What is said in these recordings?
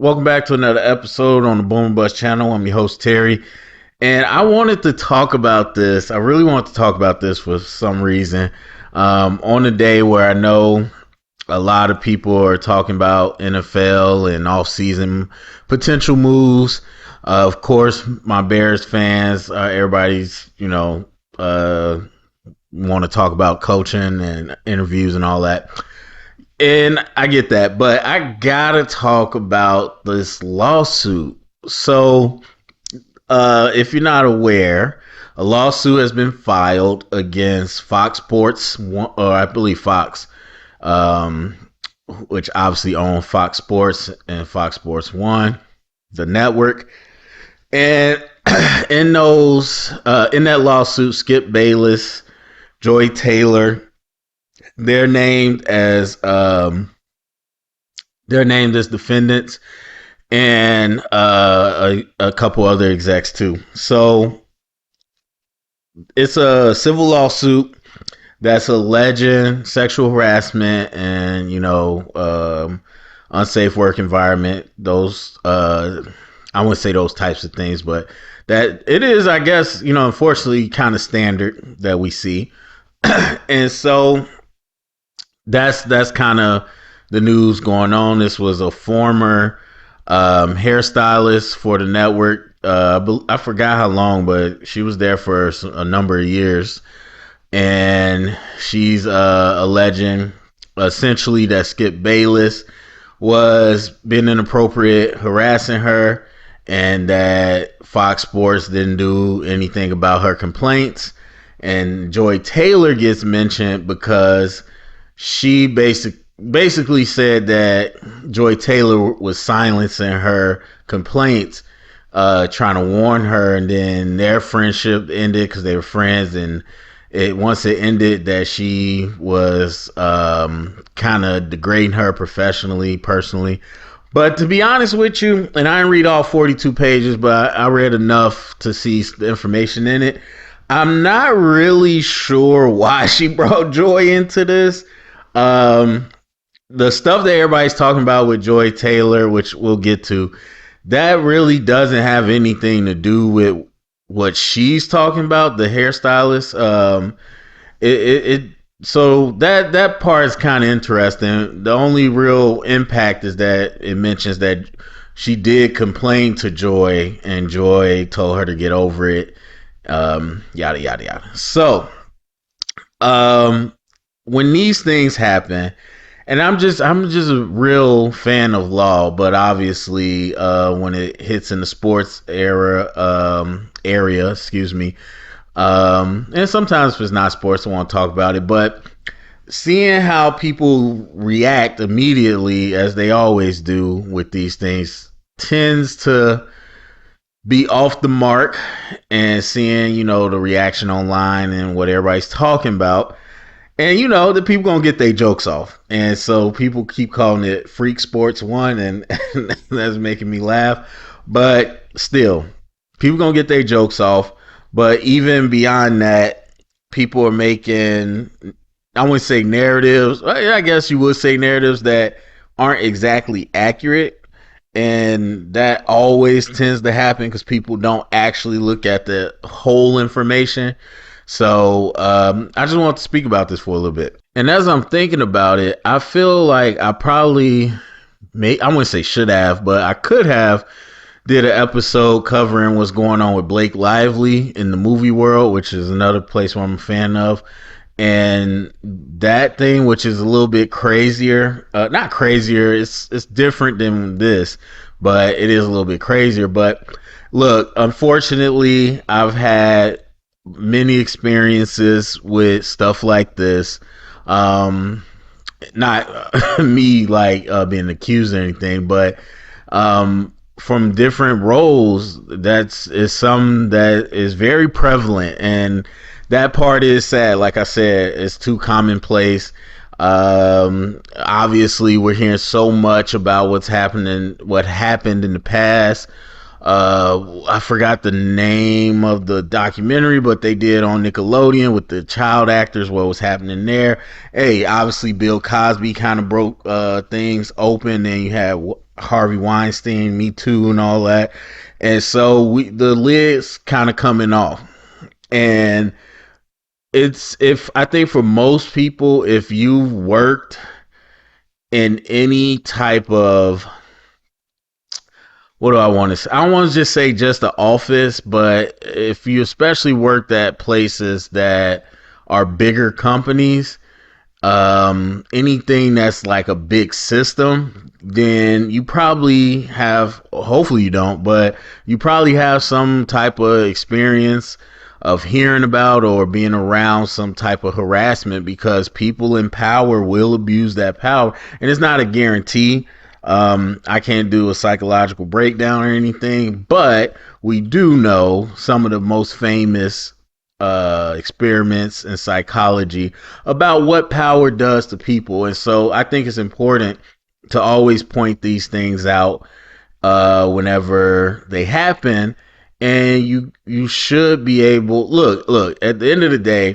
Welcome back to another episode on the Boom Bust channel. I'm your host, Terry. And I wanted to talk about this. I really want to talk about this for some reason. On a day where I know a lot of people are talking about NFL and off-season potential moves. Of course, my Bears fans, everybody's, want to talk about coaching and interviews and all that. And I get that, but I gotta talk about this lawsuit. So, if you're not aware, a lawsuit has been filed against Fox Sports, or I believe Fox, which obviously owns Fox Sports and Fox Sports 1, the network. And in that lawsuit, Skip Bayless, Joy Taylor, they're named as defendants, and a couple other execs too. So it's a civil lawsuit that's alleging sexual harassment and unsafe work environment. Those I wouldn't say those types of things, but that it is, I guess, unfortunately kind of standard that we see. And so that's kind of the news going on. This was a former hairstylist for the network. I forgot how long, but she was there for a number of years. And she's alleging essentially that Skip Bayless was being inappropriate, harassing her, and that Fox Sports didn't do anything about her complaints. And Joy Taylor gets mentioned because she basically said that Joy Taylor was silencing her complaints, trying to warn her, and then their friendship ended because they were friends. And once it ended, that she was kind of degrading her professionally, personally. But to be honest with you, and I didn't read all 42 pages, but I read enough to see the information in it. I'm not really sure why she brought Joy into this. The stuff that everybody's talking about with Joy Taylor, which we'll get to, that really doesn't have anything to do with what she's talking about, the hairstylist. So that part is kind of interesting. The only real impact is that it mentions that she did complain to Joy, and Joy told her to get over it. Yada yada yada. So, when these things happen, and I'm just a real fan of law, but obviously, when it hits in the sports area, and sometimes if it's not sports, I want to talk about it, but seeing how people react immediately, as they always do with these things, tends to be off the mark. And seeing, the reaction online and what everybody's talking about, and the people gonna get their jokes off, and so people keep calling it Freak Sports 1, and that's making me laugh. But still, people gonna get their jokes off. But even beyond that, people are making, I wouldn't say narratives, I guess you would say narratives that aren't exactly accurate. And that always tends to happen because people don't actually look at the whole information. So I just want to speak about this for a little bit. And as I'm thinking about it, I feel like I wouldn't say should have, but I could have did an episode covering what's going on with Blake Lively in the movie world, which is another place where I'm a fan of. And that thing, which is a little bit crazier, not crazier, it's different than this, but it is a little bit crazier. But look, unfortunately, I've had many experiences with stuff like this. Not me being accused or anything, but from different roles, is something that is very prevalent, and that part is sad. Like I said, it's too commonplace. Obviously, we're hearing so much about what happened in the past. I forgot the name of the documentary, but they did on Nickelodeon with the child actors, what was happening there. Hey, obviously Bill Cosby kind of broke things open, and you had Harvey Weinstein, Me Too, and all that. And so the lid's kind of coming off. And it's, if I think for most people, if you've worked in any type of, what do I want to say? I don't want to just say just the office, but if you especially worked at places that are bigger companies, anything that's like a big system, then you probably have, hopefully you don't, but you probably have some type of experience of hearing about or being around some type of harassment, because people in power will abuse that power. And it's not a guarantee. I can't do a psychological breakdown or anything, but we do know some of the most famous experiments in psychology about what power does to people. And so I think it's important to always point these things out whenever they happen. And you should be able, look, at the end of the day,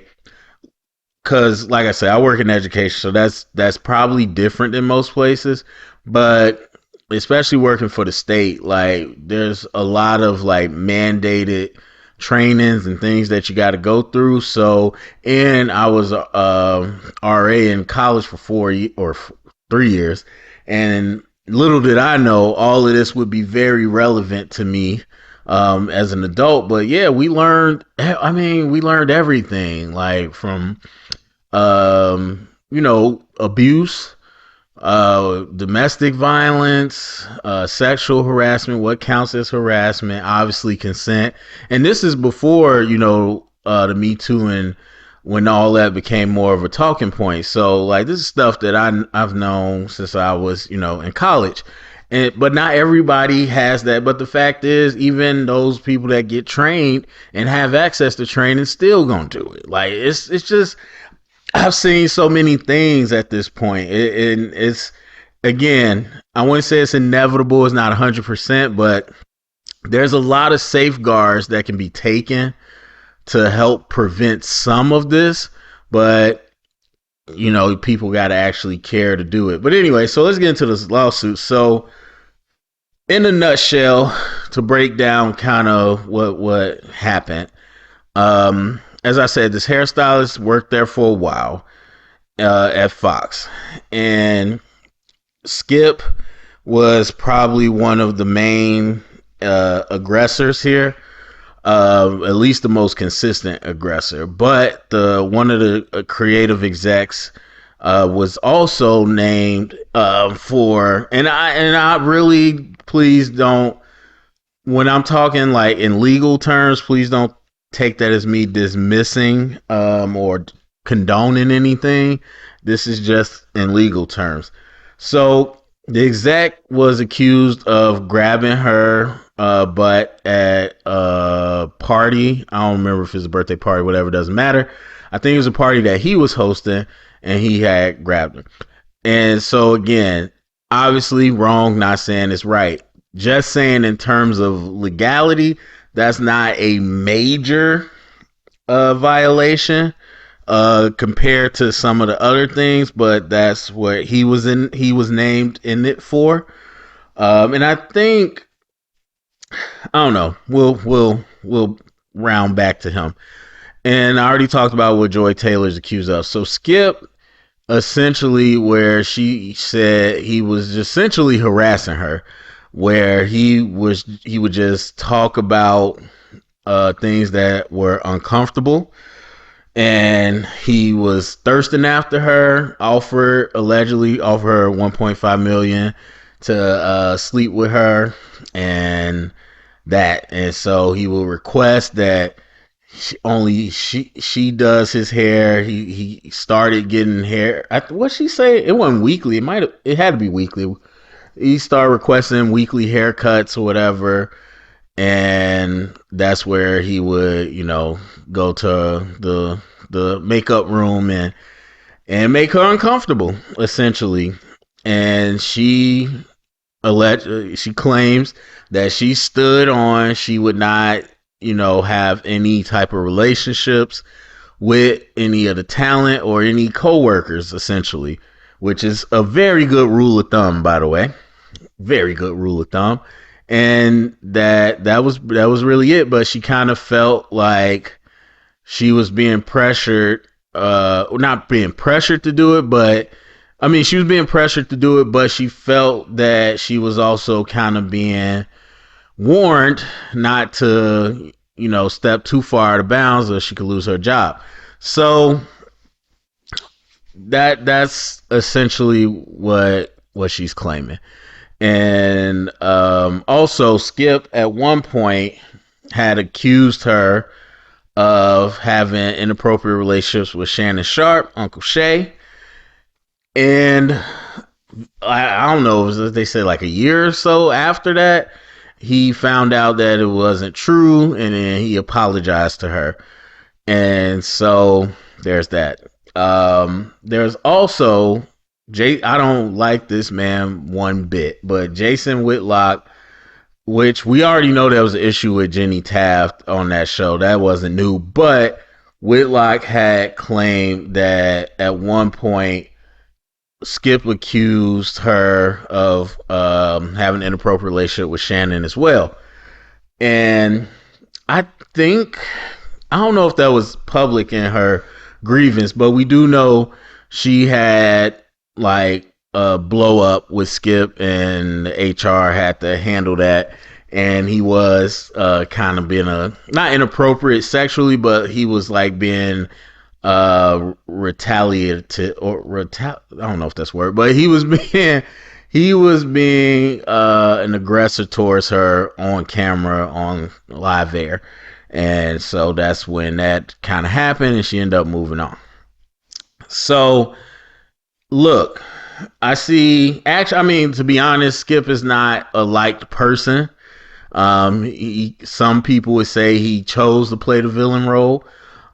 because like I said, I work in education, so that's probably different than most places. But especially working for the state, like there's a lot of like mandated trainings and things that you got to go through. So, and I was RA in college for 3 years, and little did I know all of this would be very relevant to me as an adult. But yeah, we learned. I mean, we learned everything, like from abuse, domestic violence, sexual harassment, what counts as harassment, obviously consent. And this is before, the Me Too, and when all that became more of a talking point. So like, this is stuff that I've known since I was, in college. But not everybody has that. But the fact is, even those people that get trained and have access to training still gonna do it. Like, it's just, I've seen so many things at this point. And it's, again, I wouldn't say it's inevitable. It's not 100%, but there's a lot of safeguards that can be taken to help prevent some of this. But, people got to actually care to do it. But anyway, so let's get into this lawsuit. So in a nutshell, to break down kind of what happened, as I said, this hairstylist worked there for a while at Fox, and Skip was probably one of the main aggressors here, at least the most consistent aggressor. But one of the creative execs was also named for, and I really, please don't, when I'm talking like in legal terms, please don't take that as me dismissing or condoning anything. This is just in legal terms. So the exec was accused of grabbing her butt at a party. I don't remember if it's a birthday party, whatever, doesn't matter. I think it was a party that he was hosting, and he had grabbed her. And so again, obviously wrong, not saying it's right. Just saying in terms of legality, that's not a major violation compared to some of the other things, but that's what he was named in it for. And I think, I don't know, we'll round back to him. And I already talked about what Joy Taylor's accused of. So Skip, essentially, where she said he was essentially harassing her, where he would just talk about things that were uncomfortable, and he was thirsting after her, allegedly offer her 1.5 million to sleep with her, and so he will request that she does his hair. He started getting hair. What she say? It wasn't weekly. It had to be weekly. He started requesting weekly haircuts or whatever, and that's where he would, go to the makeup room and make her uncomfortable, essentially. And she claims that she stood on she would not, have any type of relationships with any of the talent or any coworkers, essentially, which is a very good rule of thumb, by the way. very good rule of thumb. And that was really it. But she kind of felt like she was being pressured, not being pressured to do it, but I mean, she was being pressured to do it, but she felt that she was also kind of being warned not to, step too far out of bounds or she could lose her job. So that's essentially what she's claiming. And also Skip at one point had accused her of having inappropriate relationships with Shannon Sharpe, Uncle Shay. And I don't know, they say like a year or so after that, he found out that it wasn't true, and then he apologized to her. And so there's that. There's also I don't like this man one bit, but Jason Whitlock, which we already know there was an issue with Jenny Taft on that show. That wasn't new, but Whitlock had claimed that at one point Skip accused her of having an inappropriate relationship with Shannon as well. And I don't know if that was public in her grievance, but we do know she had like a blow up with Skip, and the HR had to handle that. And he was kind of being not inappropriate sexually, but he was like being retaliated or I don't know if that's word, but he was being an aggressor towards her on camera on live air. And so that's when that kind of happened, and she ended up moving on. So look, I see, actually, I mean, to be honest, Skip is not a liked person. Some people would say he chose to play the villain role.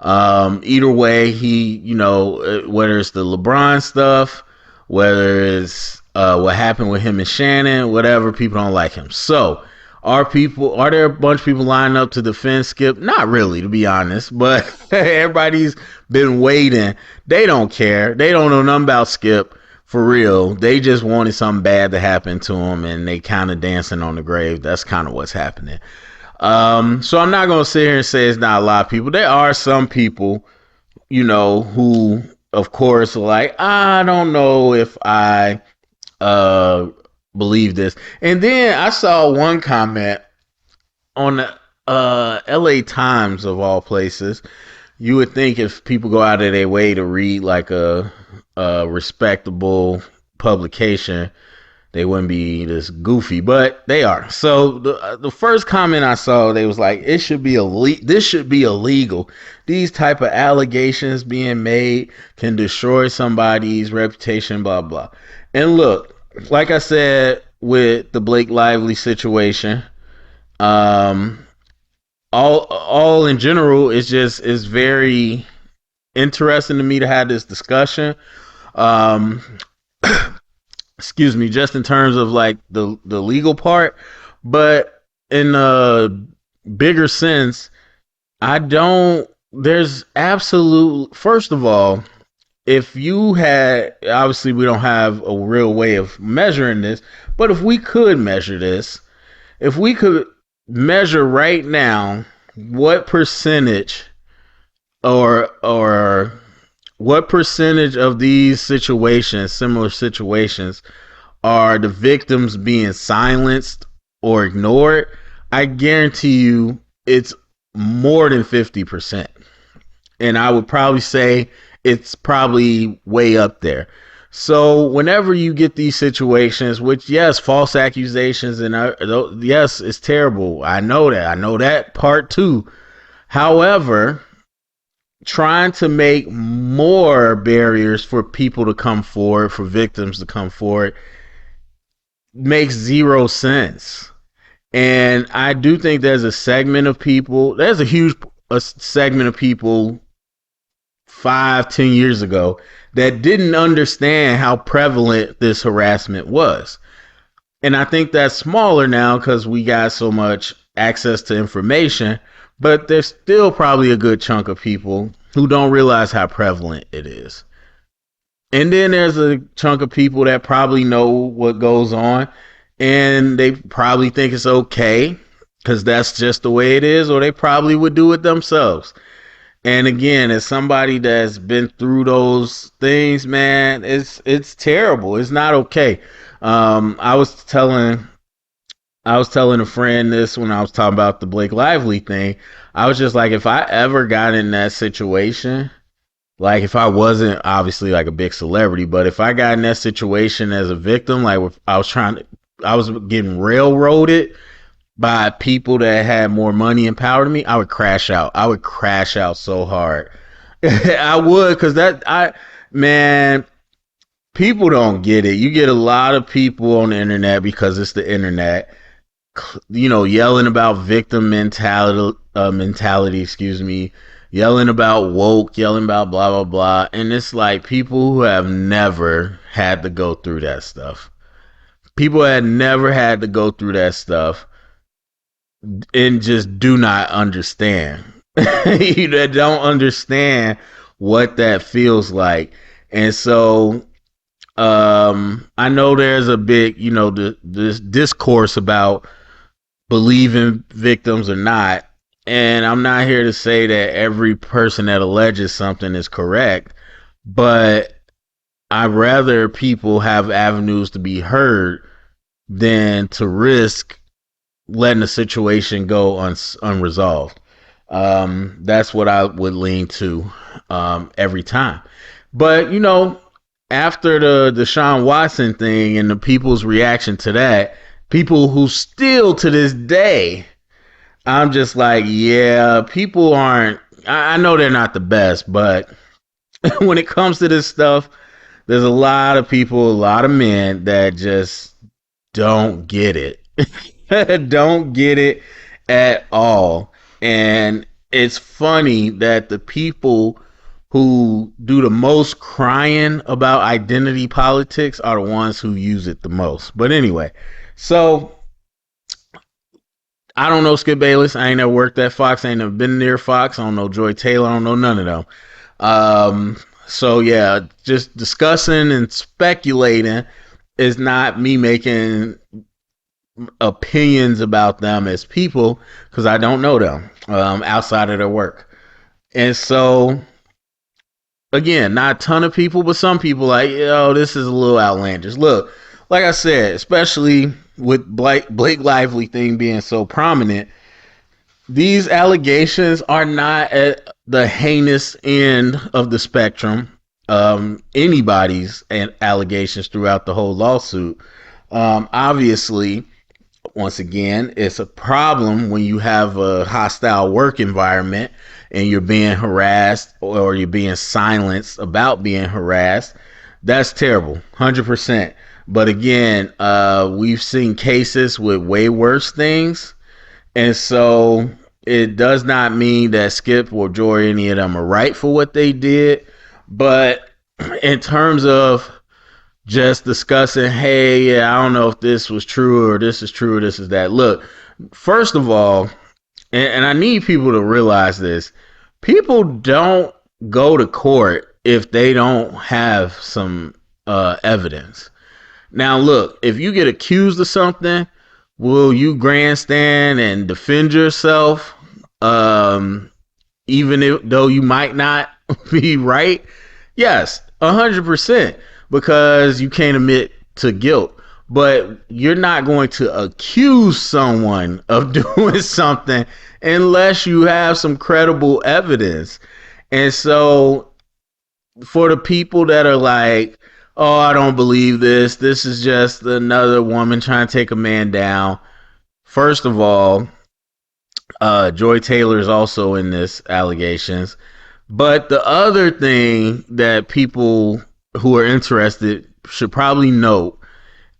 Either way, he, whether it's the LeBron stuff, whether it's what happened with him and Shannon, whatever, people don't like him. So are there a bunch of people lining up to defend Skip? Not really, to be honest, but everybody's been waiting. They don't care. They don't know nothing about Skip. For real, they just wanted something bad to happen to him, and they kind of dancing on the grave. That's kind of what's happening. So I'm not going to sit here and say it's not a lot of people. There are some people, who, of course, are like, I don't know if I believe this. And then I saw one comment on the LA Times, of all places. You would think if people go out of their way to read like a respectable publication, they wouldn't be this goofy, but they are. So the first comment I saw, they was like, this should be illegal. These type of allegations being made can destroy somebody's reputation, blah, blah. And look, like I said, with the Blake Lively situation, all in general, it's very interesting to me to have this discussion. Excuse me, just in terms of like the legal part, but in a bigger sense, there's absolute, first of all, if you had, obviously we don't have a real way of measuring this, but if we could measure this, if we could measure right now what percentage or what percentage of these situations, similar situations, are the victims being silenced or ignored, I guarantee you it's more than 50%. And I would probably say it's probably way up there. So whenever you get these situations, which, yes, false accusations, and yes, it's terrible. I know that part too. However, trying to make more barriers for people to come forward, for victims to come forward, makes zero sense. And I do think there's a segment of people, there's a huge segment of people 5-10 years ago that didn't understand how prevalent this harassment was. And I think that's smaller now because we got so much access to information, but there's still probably a good chunk of people who don't realize how prevalent it is. And then there's a chunk of people that probably know what goes on and they probably think it's okay because that's just the way it is, or they probably would do it themselves. And again, as somebody that's been through those things, man, it's terrible. It's not okay. I was telling a friend this when I was talking about the Blake Lively thing. I was just like, if I ever got in that situation, like if I wasn't obviously like a big celebrity, but if I got in that situation as a victim, like if I was getting railroaded by people that had more money and power than me, I would crash out. I would crash out so hard. I would, because man, people don't get it. You get a lot of people on the internet because it's the internet, yelling about victim mentality, yelling about woke, yelling about blah, blah, blah. And it's like people who have never had to go through that stuff. People had never had to go through that stuff and just do not understand. You don't understand what that feels like. And so I know there's a big, this discourse about believing victims or not. And I'm not here to say that every person that alleges something is correct, but I'd rather people have avenues to be heard than to risk letting the situation go unresolved. That's what I would lean to every time. But, after the Deshaun Watson thing and the people's reaction to that, people who still to this day, I'm just like, yeah, people aren't, I know they're not the best, but when it comes to this stuff, there's a lot of people, a lot of men that just don't get it. Don't get it at all. And it's funny that the people who do the most crying about identity politics are the ones who use it the most. But anyway, so I don't know Skip Bayless. I ain't never worked at Fox. I ain't never been near Fox. I don't know Joy Taylor. I don't know none of them. So yeah, just discussing and speculating is not me making opinions about them as people, because I don't know them outside of their work. And so again, not a ton of people, but some people like, this is a little outlandish. Look, like I said, especially with Blake Lively thing being so prominent, these allegations are not at the heinous end of the spectrum. Anybody's allegations throughout the whole lawsuit. Obviously, once again, it's a problem when you have a hostile work environment and you're being harassed or you're being silenced about being harassed. That's terrible, 100%. But again, we've seen cases with way worse things. And so it does not mean that Skip or Joy, any of them, are right for what they did. But in terms of just discussing, hey, yeah, I don't know if this was true or this is true or this is that. Look, first of all, and I need people to realize this, people don't go to court if they don't have some evidence. Now, look, if you get accused of something, will you grandstand and defend yourself, even though you might not be right? Yes, 100%, because you can't admit to guilt. But you're not going to accuse someone of doing something unless you have some credible evidence. And so for the people that are like, oh, I don't believe this, this is just another woman trying to take a man down. First of all, Joy Taylor is also in this allegations. But the other thing that people who are interested should probably note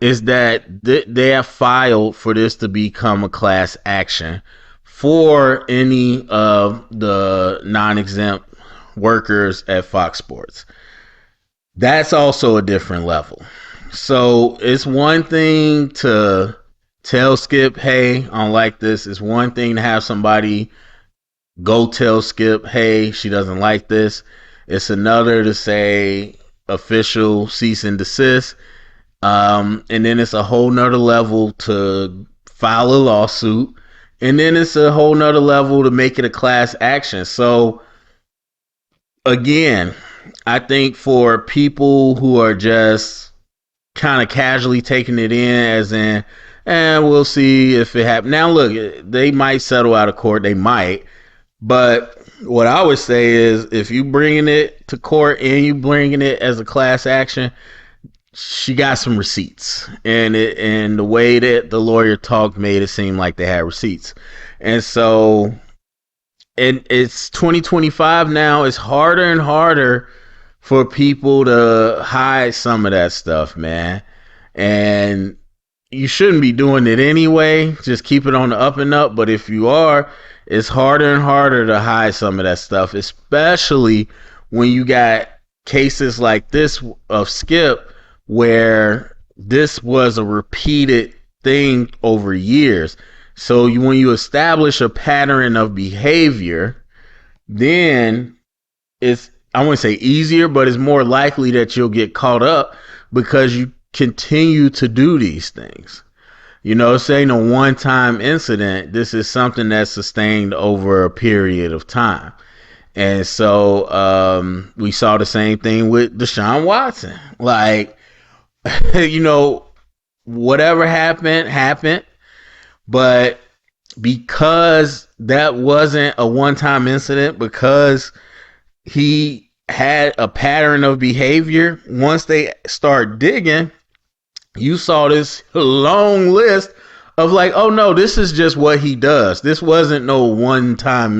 is that they have filed for this to become a class action for any of the non-exempt workers at Fox Sports. That's also a different level. So it's one thing to tell Skip, hey, I don't like this. It's one thing to have somebody go tell Skip, hey, she doesn't like this. It's another to say official cease and desist. And then it's a whole nother level to file a lawsuit. And then it's a whole nother level to make it a class action. So again, I think for people who are just kind of casually taking it in as in, and we'll see if it happens. Now, look, they might settle out of court. They might. But what I would say is if you bringing it to court and you bringing it as a class action, she got some receipts. And the way that the lawyer talked made it seem like they had receipts. And so it's 2025 now. It's harder and harder for people to hide some of that stuff, man. And you shouldn't be doing it anyway. Just keep it on the up and up. But if you are, it's harder and harder to hide some of that stuff, especially when you got cases like this of Skip, where this was a repeated thing over years. So when you establish a pattern of behavior, then it's, I wouldn't say easier, but it's more likely that you'll get caught up because you continue to do these things. You know, this ain't a one-time incident. This is something that's sustained over a period of time. And so we saw the same thing with Deshaun Watson. Like, you know, whatever happened. But because that wasn't a one-time incident, because he had a pattern of behavior, once they start digging, you saw this long list of like, oh no, this is just what he does. This wasn't no one-time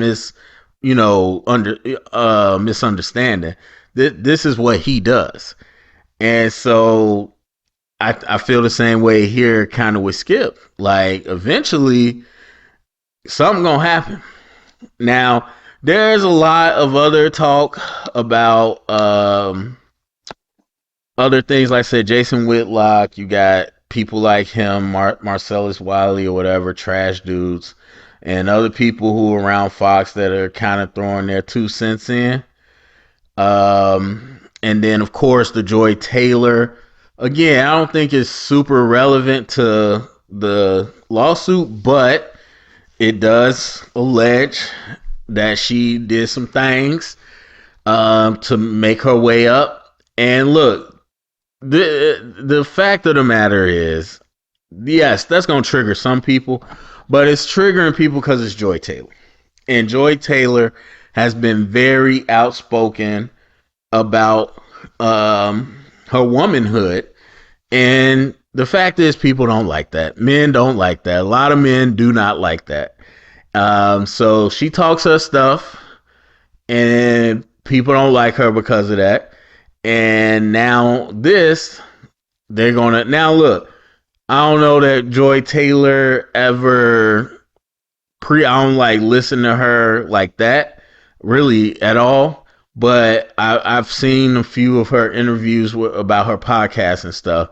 misunderstanding. This is what he does. And so I feel the same way here kind of with Skip. Like eventually something gonna happen. Now, there's a lot of other talk about other things. Like I said, Jason Whitlock, you got people like him, Marcellus Wiley or whatever, trash dudes, and other people who are around Fox that are kind of throwing their 2 cents in. And then, of course, the Joy Taylor. Again, I don't think it's super relevant to the lawsuit, but it does allege that she did some things to make her way up. And look, the fact of the matter is, yes, that's going to trigger some people, but it's triggering people because it's Joy Taylor. And Joy Taylor has been very outspoken about her womanhood. And the fact is, people don't like that. Men don't like that. A lot of men do not like that. So she talks her stuff and people don't like her because of that. And now they're going to, now look, I don't know that Joy Taylor ever I don't like listen to her like that really at all. But I've seen a few of her interviews about her podcast and stuff.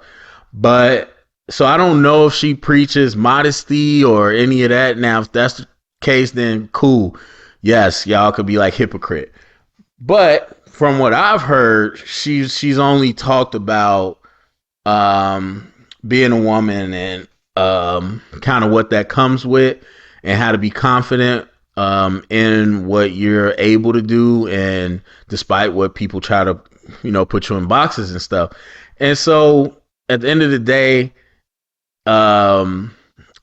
But so I don't know if she preaches modesty or any of that. Now, if that's the case, then cool. Yes, y'all could be like hypocrite. But from what I've heard, she's only talked about being a woman and kind of what that comes with and how to be confident in what you're able to do, and despite what people try to, put you in boxes and stuff. And so at the end of the day,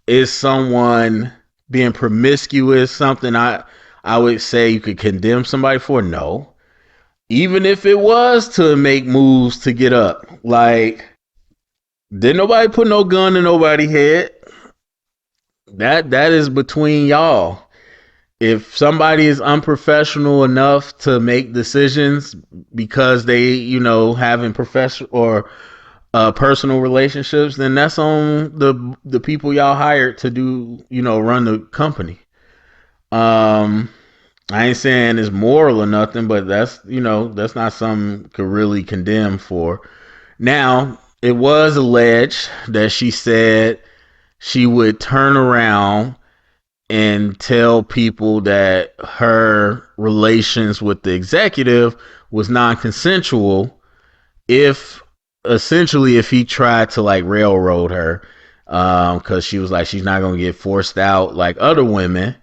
is someone being promiscuous something I would say you could condemn somebody for? No. Even if it was to make moves to get up, like, didn't nobody put no gun in nobody's head. That is between y'all. If somebody is unprofessional enough to make decisions because they, having professional or personal relationships, then that's on the people y'all hired to do, run the company. I ain't saying it's moral or nothing, but that's not something you could really condemn for. Now, it was alleged that she said she would turn around and tell people that her relations with the executive was non-consensual if essentially if he tried to like railroad her, because she was like she's not gonna get forced out like other women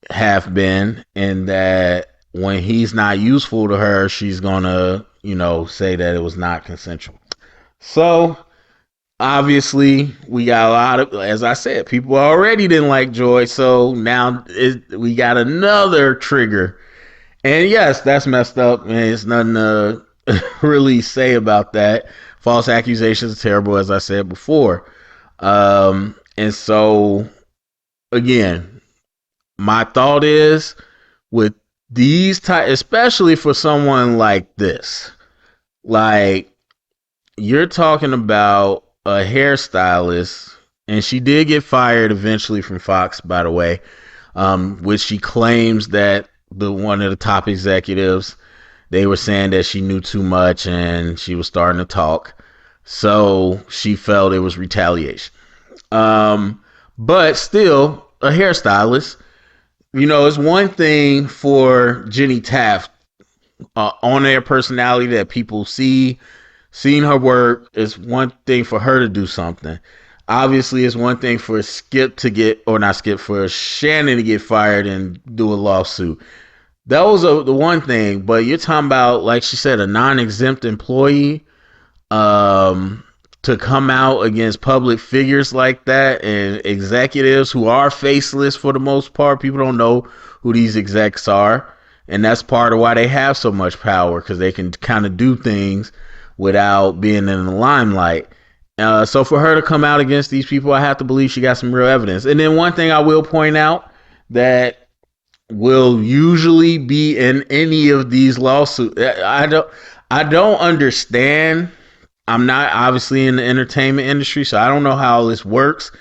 have been, and that when he's not useful to her, she's gonna, say that it was not consensual. So obviously, we got a lot of, as I said, people already didn't like Joy. So now we got another trigger. And yes, that's messed up. And it's nothing to really say about that. False accusations are terrible, as I said before. And so, again, my thought is with these type, especially for someone like this, like you're talking about a hairstylist, and she did get fired eventually from Fox, by the way, which she claims that one of the top executives, they were saying that she knew too much and she was starting to talk. So she felt it was retaliation. But still, a hairstylist, it's one thing for Jenny Taft on their personality that people seeing her work. Is one thing for her to do something. Obviously, it's one thing for for Shannon to get fired and do a lawsuit. That was the one thing. But you're talking about, like she said, a non-exempt employee to come out against public figures like that and executives who are faceless for the most part. People don't know who these execs are. And that's part of why they have so much power, because they can kind of do things without being in the limelight. So for her to come out against these people, I have to believe she got some real evidence. And then one thing I will point out that will usually be in any of these lawsuits, I don't understand. I'm not obviously in the entertainment industry, so I don't know how this works.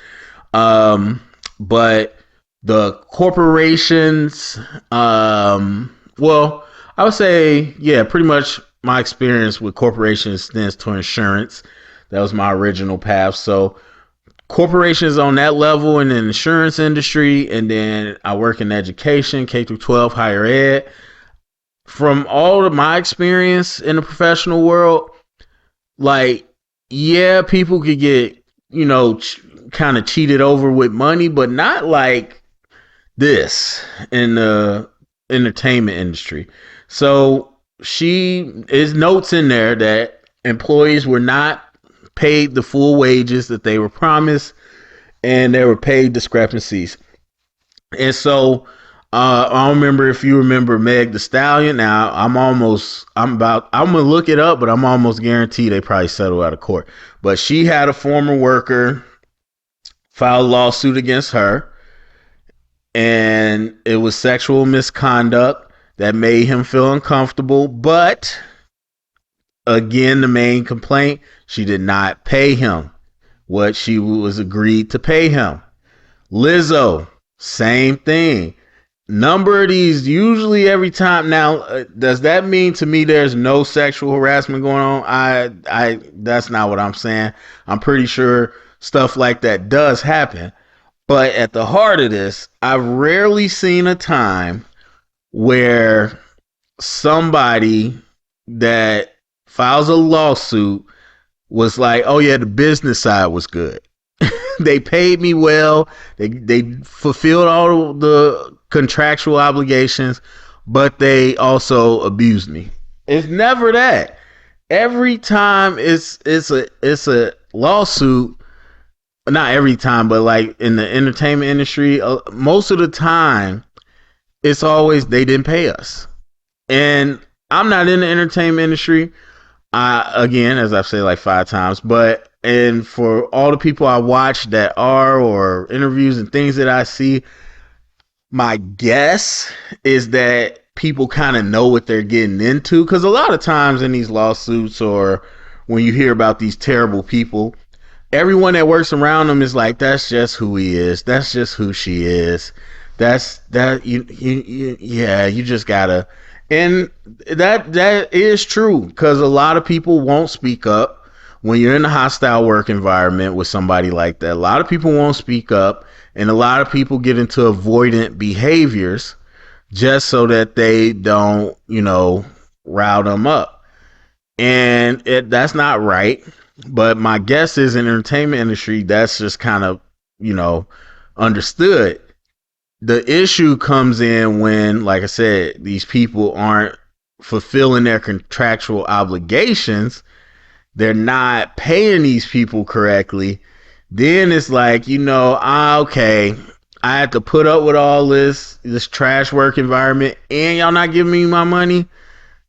But the corporations, well, I would say, yeah, pretty much my experience with corporations extends to insurance. That was my original path. So corporations on that level in the insurance industry, and then I work in education, K through 12, higher ed. From all of my experience in the professional world, like, yeah, people could get, kind of cheated over with money, but not like this in the entertainment industry. So she is notes in there that employees were not paid the full wages that they were promised, and there were paid discrepancies. And so I don't remember if you remember Meg the Stallion. Now I'm gonna look it up, but I'm almost guaranteed they probably settled out of court. But she had a former worker file a lawsuit against her, and it was sexual misconduct that made him feel uncomfortable. But again, the main complaint, she did not pay him what she was agreed to pay him. Lizzo, same thing. Number of these, usually every time. Now, does that mean to me there's no sexual harassment going on? I that's not what I'm saying. I'm pretty sure stuff like that does happen. But at the heart of this, I've rarely seen a time where somebody that files a lawsuit was like, oh yeah, the business side was good. They paid me well. They fulfilled all the contractual obligations, but they also abused me. It's never that. Every time it's a lawsuit. Not every time, but like in the entertainment industry, most of the time, it's always they didn't pay us. And I'm not in the entertainment industry. Again, as I've said like 5 times, and for all the people I watch that are, or interviews and things that I see, my guess is that people kind of know what they're getting into. Because a lot of times in these lawsuits, or when you hear about these terrible people, everyone that works around them is like, that's just who he is. That's just who she is. You just gotta. And that is true, because a lot of people won't speak up when you're in a hostile work environment with somebody like that. A lot of people won't speak up, and a lot of people get into avoidant behaviors just so that they don't, rile them up. And that's not right. But my guess is in the entertainment industry, that's just kind of, understood. The issue comes in when, like I said, these people aren't fulfilling their contractual obligations. They're not paying these people correctly. Then it's like, okay, I have to put up with all this trash work environment and y'all not giving me my money.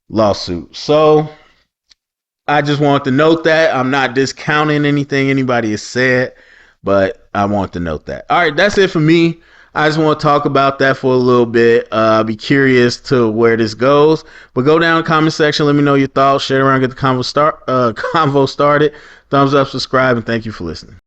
Lawsuit. So I just want to note that I'm not discounting anything anybody has said, but I want to note that. All right, that's it for me. I just want to talk about that for a little bit. I'll be curious to where this goes. But go down in the comment section. Let me know your thoughts. Share it around. Get the convo started. Thumbs up, subscribe, and thank you for listening.